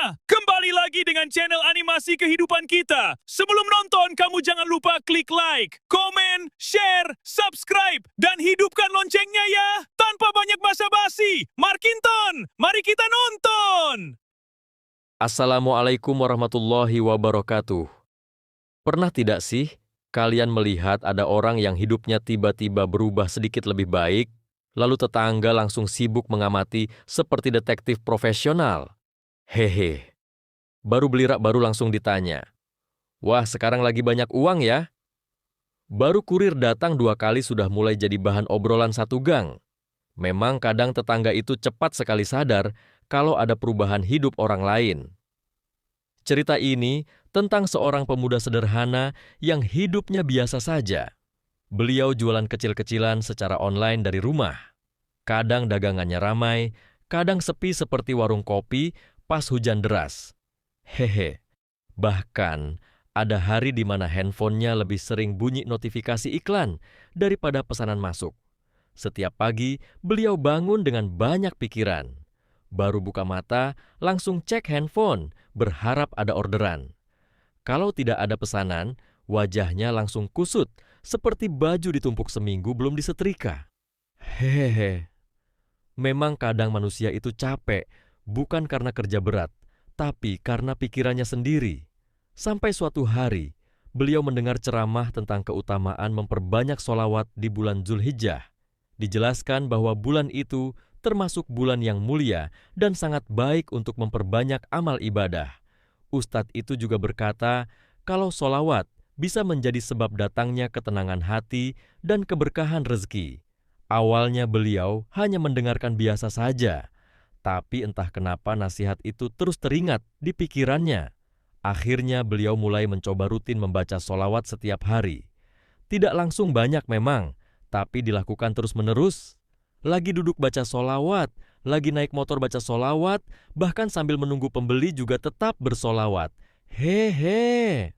semuanya, kembali lagi dengan channel animasi kehidupan kita. Sebelum nonton, kamu jangan lupa klik like, komen, share, subscribe, dan hidupkan loncengnya ya. Tanpa banyak basa-basi, Markinton, mari kita nonton! Assalamualaikum warahmatullahi wabarakatuh. Pernah tidak sih kalian melihat ada orang yang hidupnya tiba-tiba berubah sedikit lebih baik, lalu tetangga langsung sibuk mengamati seperti detektif profesional? Hehe, baru beli rak baru langsung ditanya, "Wah, sekarang lagi banyak uang ya?" Baru kurir datang 2 kali sudah mulai jadi bahan obrolan satu gang. Memang kadang tetangga itu cepat sekali sadar kalau ada perubahan hidup orang lain. Cerita ini tentang seorang pemuda sederhana yang hidupnya biasa saja. Beliau jualan kecil-kecilan secara online dari rumah. Kadang dagangannya ramai, kadang sepi seperti warung kopi pas hujan deras. Hehe, bahkan ada hari di mana handphonenya lebih sering bunyi notifikasi iklan daripada pesanan masuk. Setiap pagi, beliau bangun dengan banyak pikiran. Baru buka mata, langsung cek handphone, berharap ada orderan. Kalau tidak ada pesanan, wajahnya langsung kusut, seperti baju ditumpuk seminggu belum disetrika. Hehehe, memang kadang manusia itu capek, bukan karena kerja berat, tapi karena pikirannya sendiri. Sampai suatu hari, beliau mendengar ceramah tentang keutamaan memperbanyak sholawat di bulan Zulhijjah. Dijelaskan bahwa bulan itu termasuk bulan yang mulia dan sangat baik untuk memperbanyak amal ibadah. Ustadz itu juga berkata kalau sholawat bisa menjadi sebab datangnya ketenangan hati dan keberkahan rezeki. Awalnya beliau hanya mendengarkan biasa saja, tapi entah kenapa nasihat itu terus teringat di pikirannya. Akhirnya beliau mulai mencoba rutin membaca sholawat setiap hari. Tidak langsung banyak memang, tapi dilakukan terus-menerus. Lagi duduk baca sholawat, lagi naik motor baca sholawat, bahkan sambil menunggu pembeli juga tetap bersolawat. Hehe.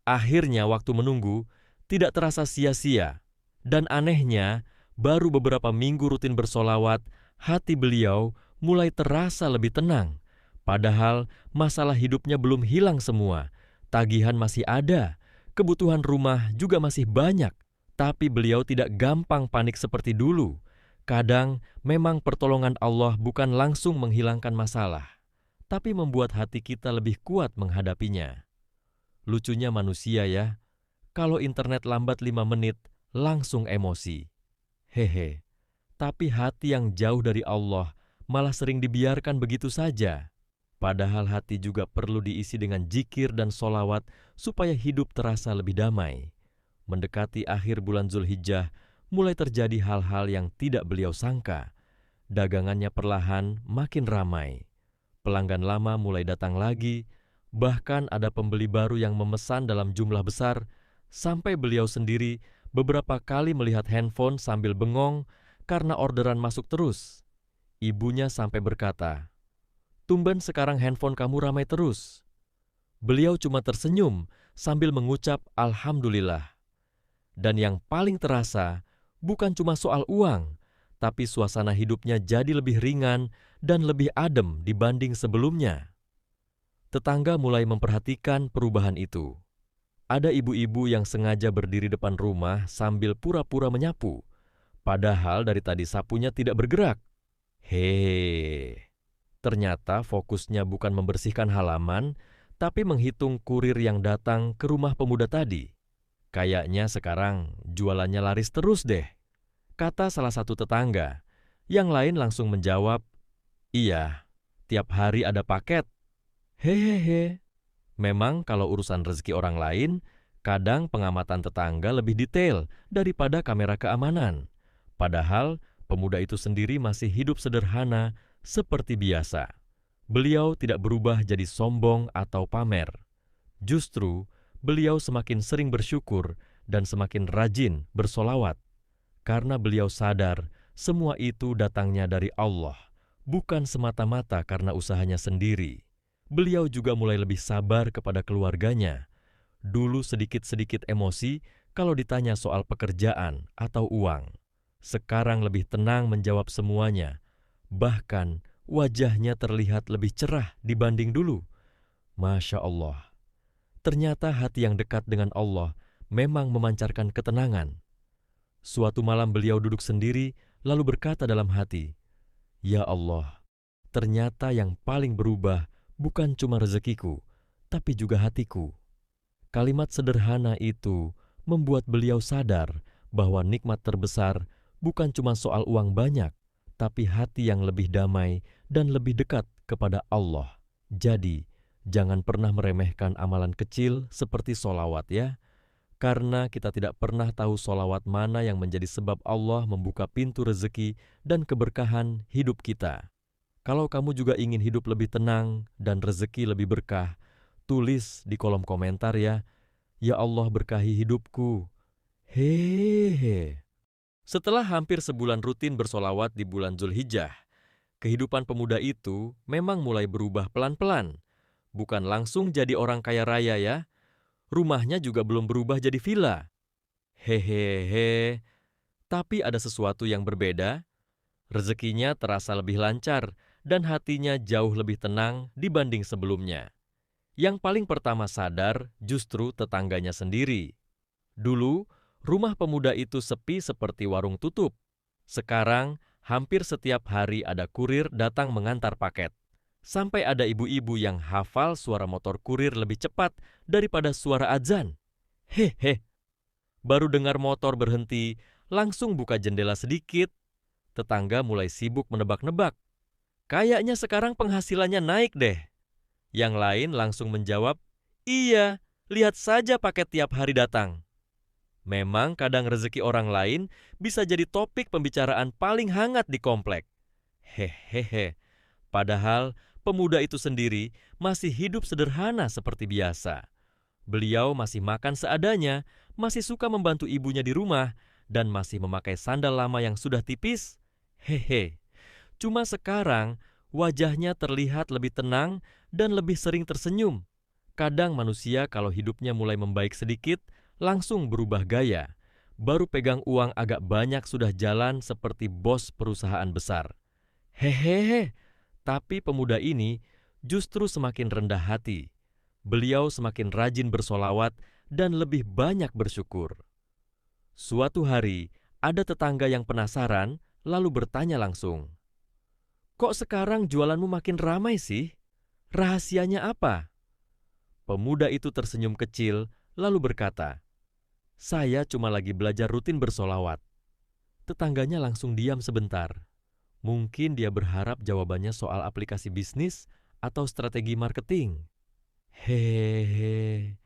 Akhirnya waktu menunggu tidak terasa sia-sia. Dan anehnya, baru beberapa minggu rutin bersolawat, hati beliau mulai terasa lebih tenang. Padahal masalah hidupnya belum hilang semua. Tagihan masih ada, kebutuhan rumah juga masih banyak. Tapi beliau tidak gampang panik seperti dulu. Kadang memang pertolongan Allah bukan langsung menghilangkan masalah, tapi membuat hati kita lebih kuat menghadapinya. Lucunya manusia ya, kalau internet lambat 5 menit, langsung emosi. Hehe, tapi hati yang jauh dari Allah malah sering dibiarkan begitu saja. Padahal hati juga perlu diisi dengan zikir dan sholawat supaya hidup terasa lebih damai. Mendekati akhir bulan Zulhijjah, mulai terjadi hal-hal yang tidak beliau sangka. Dagangannya perlahan makin ramai. Pelanggan lama mulai datang lagi, bahkan ada pembeli baru yang memesan dalam jumlah besar, sampai beliau sendiri beberapa kali melihat handphone sambil bengong karena orderan masuk terus. Ibunya sampai berkata, "Tumben sekarang handphone kamu ramai terus." Beliau cuma tersenyum sambil mengucap Alhamdulillah. Dan yang paling terasa, bukan cuma soal uang, tapi suasana hidupnya jadi lebih ringan dan lebih adem dibanding sebelumnya. Tetangga mulai memperhatikan perubahan itu. Ada ibu-ibu yang sengaja berdiri depan rumah sambil pura-pura menyapu, padahal dari tadi sapunya tidak bergerak. Hehehe, ternyata fokusnya bukan membersihkan halaman, tapi menghitung kurir yang datang ke rumah pemuda tadi. Kayaknya sekarang jualannya laris terus deh, kata salah satu tetangga. Yang lain langsung menjawab, "Iya, tiap hari ada paket." Hehehe. Memang kalau urusan rezeki orang lain, kadang pengamatan tetangga lebih detail daripada kamera keamanan. Padahal pemuda itu sendiri masih hidup sederhana seperti biasa. Beliau tidak berubah jadi sombong atau pamer. Justru, beliau semakin sering bersyukur dan semakin rajin bersolawat. Karena beliau sadar semua itu datangnya dari Allah, bukan semata-mata karena usahanya sendiri. Beliau juga mulai lebih sabar kepada keluarganya. Dulu sedikit-sedikit emosi kalau ditanya soal pekerjaan atau uang. Sekarang lebih tenang menjawab semuanya. Bahkan wajahnya terlihat lebih cerah dibanding dulu. Masya Allah, ternyata hati yang dekat dengan Allah memang memancarkan ketenangan. Suatu malam beliau duduk sendiri lalu berkata dalam hati, "Ya Allah, ternyata yang paling berubah bukan cuma rezekiku, tapi juga hatiku." Kalimat sederhana itu membuat beliau sadar bahwa nikmat terbesar bukan cuma soal uang banyak, tapi hati yang lebih damai dan lebih dekat kepada Allah. Jadi, jangan pernah meremehkan amalan kecil seperti solawat ya, karena kita tidak pernah tahu solawat mana yang menjadi sebab Allah membuka pintu rezeki dan keberkahan hidup kita. Kalau kamu juga ingin hidup lebih tenang dan rezeki lebih berkah, tulis di kolom komentar ya, "Ya Allah berkahi hidupku." Hehehe. Setelah hampir sebulan rutin bersolawat di bulan Zulhijjah, kehidupan pemuda itu memang mulai berubah pelan-pelan. Bukan langsung jadi orang kaya raya ya. Rumahnya juga belum berubah jadi villa. Hehehe. Tapi ada sesuatu yang berbeda. Rezekinya terasa lebih lancar dan hatinya jauh lebih tenang dibanding sebelumnya. Yang paling pertama sadar justru tetangganya sendiri. Dulu, rumah pemuda itu sepi seperti warung tutup. Sekarang, hampir setiap hari ada kurir datang mengantar paket. Sampai ada ibu-ibu yang hafal suara motor kurir lebih cepat daripada suara azan. Hehe. Baru dengar motor berhenti, langsung buka jendela sedikit. Tetangga mulai sibuk menebak-nebak. Kayaknya sekarang penghasilannya naik deh. Yang lain langsung menjawab, "Iya, lihat saja paket tiap hari datang." Memang kadang rezeki orang lain bisa jadi topik pembicaraan paling hangat di komplek. Hehehe. Padahal pemuda itu sendiri masih hidup sederhana seperti biasa. Beliau masih makan seadanya, masih suka membantu ibunya di rumah, dan masih memakai sandal lama yang sudah tipis. Hehe. Cuma sekarang wajahnya terlihat lebih tenang dan lebih sering tersenyum. Kadang manusia kalau hidupnya mulai membaik sedikit, langsung berubah gaya. Baru pegang uang agak banyak sudah jalan seperti bos perusahaan besar. Hehehe, tapi pemuda ini justru semakin rendah hati. Beliau semakin rajin bersolawat dan lebih banyak bersyukur. Suatu hari, ada tetangga yang penasaran lalu bertanya langsung, "Kok sekarang jualanmu makin ramai sih? Rahasianya apa?" Pemuda itu tersenyum kecil lalu berkata, "Saya cuma lagi belajar rutin bersolawat." Tetangganya langsung diam sebentar. Mungkin dia berharap jawabannya soal aplikasi bisnis atau strategi marketing. Hehehe.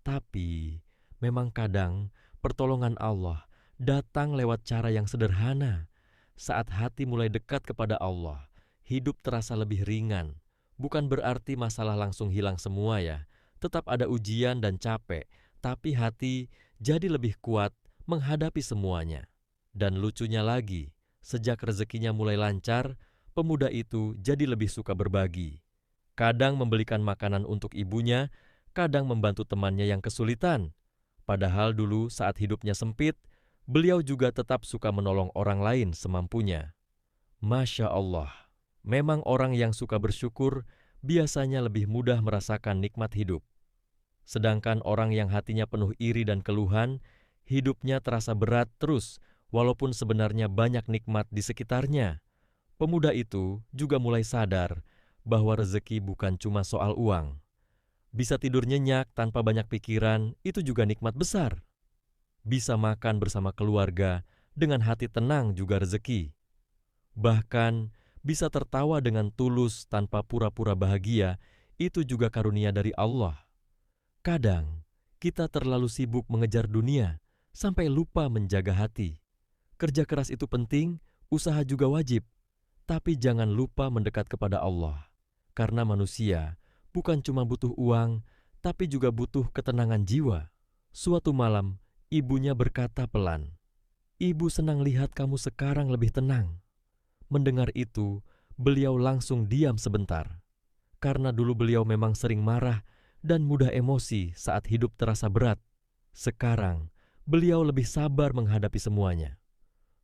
Tapi memang kadang pertolongan Allah datang lewat cara yang sederhana. Saat hati mulai dekat kepada Allah, hidup terasa lebih ringan. Bukan berarti masalah langsung hilang semua ya. Tetap ada ujian dan capek, tapi hati jadi lebih kuat menghadapi semuanya. Dan lucunya lagi, sejak rezekinya mulai lancar, pemuda itu jadi lebih suka berbagi. Kadang membelikan makanan untuk ibunya, kadang membantu temannya yang kesulitan. Padahal dulu saat hidupnya sempit, beliau juga tetap suka menolong orang lain semampunya. Masya Allah, memang orang yang suka bersyukur biasanya lebih mudah merasakan nikmat hidup. Sedangkan orang yang hatinya penuh iri dan keluhan, hidupnya terasa berat terus, walaupun sebenarnya banyak nikmat di sekitarnya. Pemuda itu juga mulai sadar bahwa rezeki bukan cuma soal uang. Bisa tidur nyenyak tanpa banyak pikiran, itu juga nikmat besar. Bisa makan bersama keluarga, dengan hati tenang juga rezeki. Bahkan, bisa tertawa dengan tulus tanpa pura-pura bahagia, itu juga karunia dari Allah. Kadang, kita terlalu sibuk mengejar dunia, sampai lupa menjaga hati. Kerja keras itu penting, usaha juga wajib. Tapi jangan lupa mendekat kepada Allah. Karena manusia bukan cuma butuh uang, tapi juga butuh ketenangan jiwa. Suatu malam, ibunya berkata pelan, "Ibu senang lihat kamu sekarang lebih tenang." Mendengar itu, beliau langsung diam sebentar. Karena dulu beliau memang sering marah dan mudah emosi saat hidup terasa berat. Sekarang, beliau lebih sabar menghadapi semuanya.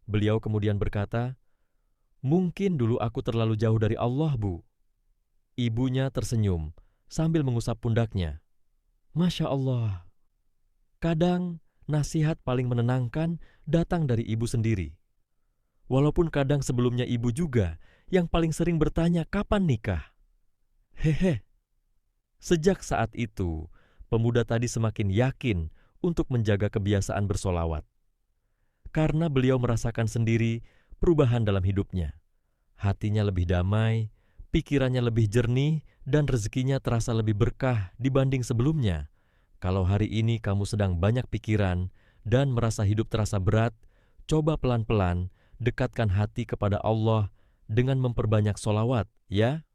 Beliau kemudian berkata, Mungkin dulu aku terlalu jauh dari Allah, Bu. Ibunya tersenyum sambil mengusap pundaknya. Masya Allah. Kadang nasihat paling menenangkan datang dari ibu sendiri. Walaupun kadang sebelumnya ibu juga yang paling sering bertanya kapan nikah. Hehe. Sejak saat itu, pemuda tadi semakin yakin untuk menjaga kebiasaan bersolawat. Karena beliau merasakan sendiri perubahan dalam hidupnya. Hatinya lebih damai, pikirannya lebih jernih, dan rezekinya terasa lebih berkah dibanding sebelumnya. Kalau hari ini kamu sedang banyak pikiran dan merasa hidup terasa berat, coba pelan-pelan dekatkan hati kepada Allah dengan memperbanyak solawat, ya.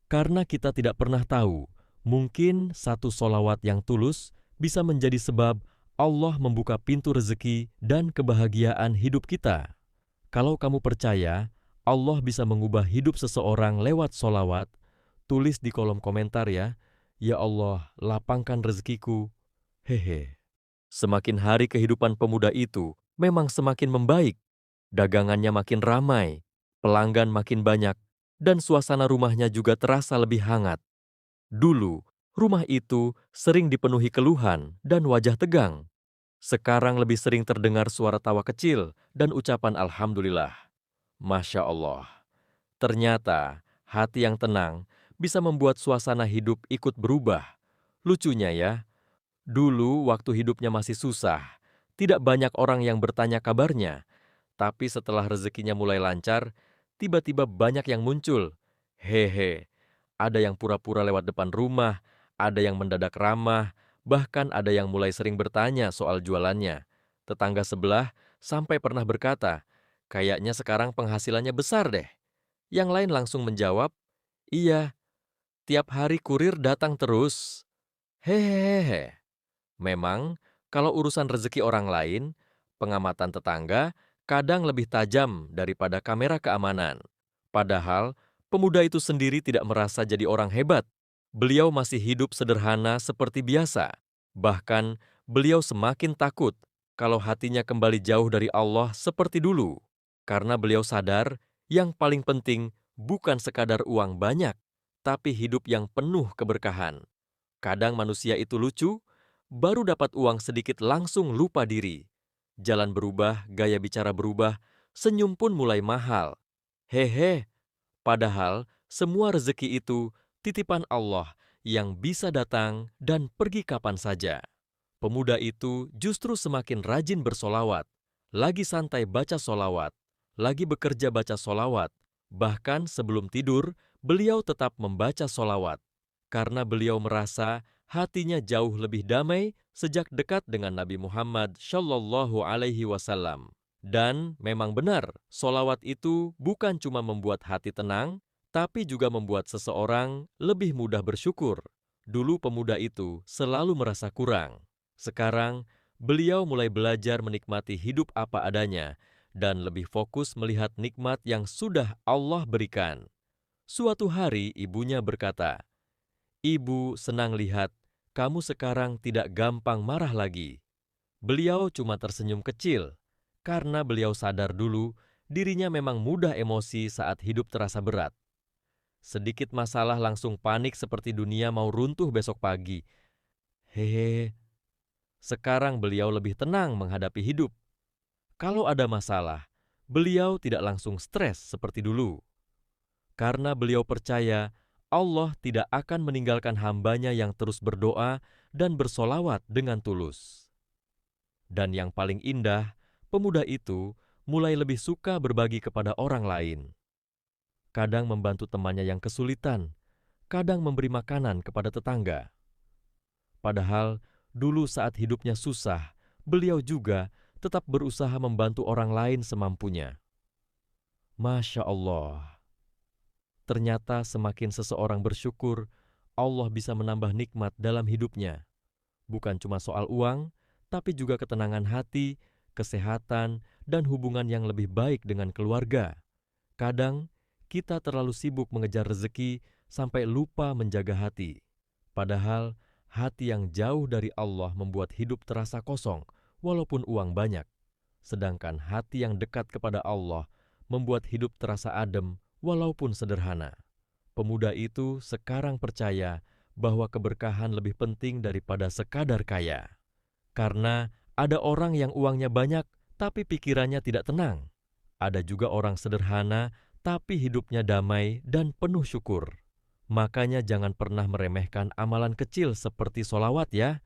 Karena kita tidak pernah tahu, mungkin satu solawat yang tulus bisa menjadi sebab Allah membuka pintu rezeki dan kebahagiaan hidup kita. Kalau kamu percaya Allah bisa mengubah hidup seseorang lewat solawat, tulis di kolom komentar ya. Ya Allah, lapangkan rezekiku. Hehe. Semakin hari kehidupan pemuda itu memang semakin membaik. Dagangannya makin ramai, pelanggan makin banyak, dan suasana rumahnya juga terasa lebih hangat. Dulu, rumah itu sering dipenuhi keluhan dan wajah tegang. Sekarang lebih sering terdengar suara tawa kecil dan ucapan Alhamdulillah. Masya Allah. Ternyata hati yang tenang bisa membuat suasana hidup ikut berubah. Lucunya ya, dulu waktu hidupnya masih susah, tidak banyak orang yang bertanya kabarnya. Tapi setelah rezekinya mulai lancar, tiba-tiba banyak yang muncul. Hehe, ada yang pura-pura lewat depan rumah, ada yang mendadak ramah, bahkan ada yang mulai sering bertanya soal jualannya. Tetangga sebelah sampai pernah berkata, kayaknya sekarang penghasilannya besar deh. Yang lain langsung menjawab, iya, tiap hari kurir datang terus. Hehehe. Memang, kalau urusan rezeki orang lain, pengamatan tetangga kadang lebih tajam daripada kamera keamanan. Padahal, pemuda itu sendiri tidak merasa jadi orang hebat. Beliau masih hidup sederhana seperti biasa. Bahkan, beliau semakin takut kalau hatinya kembali jauh dari Allah seperti dulu. Karena beliau sadar, yang paling penting bukan sekadar uang banyak, tapi hidup yang penuh keberkahan. Kadang manusia itu lucu, baru dapat uang sedikit langsung lupa diri. Jalan berubah, gaya bicara berubah, senyum pun mulai mahal. Hehe, padahal semua rezeki itu titipan Allah yang bisa datang dan pergi kapan saja. Pemuda itu justru semakin rajin bersolawat, lagi santai baca solawat, lagi bekerja baca solawat. Bahkan sebelum tidur, beliau tetap membaca solawat. Karena beliau merasa hatinya jauh lebih damai sejak dekat dengan Nabi Muhammad Shallallahu Alaihi Wasallam. Dan memang benar, solawat itu bukan cuma membuat hati tenang, tapi juga membuat seseorang lebih mudah bersyukur. Dulu pemuda itu selalu merasa kurang. Sekarang, beliau mulai belajar menikmati hidup apa adanya dan lebih fokus melihat nikmat yang sudah Allah berikan. Suatu hari ibunya berkata, "Ibu senang lihat kamu sekarang tidak gampang marah lagi." Beliau cuma tersenyum kecil, karena beliau sadar dulu dirinya memang mudah emosi saat hidup terasa berat. Sedikit masalah langsung panik seperti dunia mau runtuh besok pagi. Hehe, sekarang beliau lebih tenang menghadapi hidup. Kalau ada masalah, beliau tidak langsung stres seperti dulu. Karena beliau percaya Allah tidak akan meninggalkan hambanya yang terus berdoa dan bersolawat dengan tulus. Dan yang paling indah, pemuda itu mulai lebih suka berbagi kepada orang lain. Kadang membantu temannya yang kesulitan, kadang memberi makanan kepada tetangga. Padahal dulu saat hidupnya susah, beliau juga tetap berusaha membantu orang lain semampunya. Masya Allah. Ternyata semakin seseorang bersyukur, Allah bisa menambah nikmat dalam hidupnya. Bukan cuma soal uang, tapi juga ketenangan hati, kesehatan, dan hubungan yang lebih baik dengan keluarga. Kadang, kita terlalu sibuk mengejar rezeki sampai lupa menjaga hati. Padahal, hati yang jauh dari Allah membuat hidup terasa kosong, walaupun uang banyak. Sedangkan hati yang dekat kepada Allah membuat hidup terasa adem walaupun sederhana. Pemuda itu sekarang percaya bahwa keberkahan lebih penting daripada sekadar kaya. Karena ada orang yang uangnya banyak tapi pikirannya tidak tenang. Ada juga orang sederhana tapi hidupnya damai dan penuh syukur. Makanya jangan pernah meremehkan amalan kecil seperti solawat ya,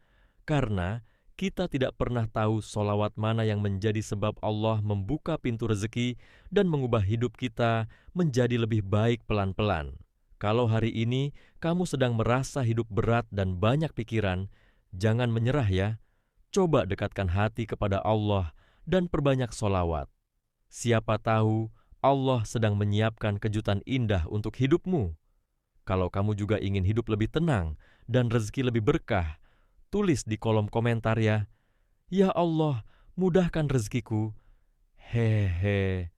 karena kita tidak pernah tahu solawat mana yang menjadi sebab Allah membuka pintu rezeki dan mengubah hidup kita menjadi lebih baik pelan-pelan. Kalau hari ini kamu sedang merasa hidup berat dan banyak pikiran, jangan menyerah ya. Coba dekatkan hati kepada Allah dan perbanyak solawat. Siapa tahu Allah sedang menyiapkan kejutan indah untuk hidupmu. Kalau kamu juga ingin hidup lebih tenang dan rezeki lebih berkah, tulis di kolom komentar ya. Ya Allah, mudahkan rezekiku. Hehe.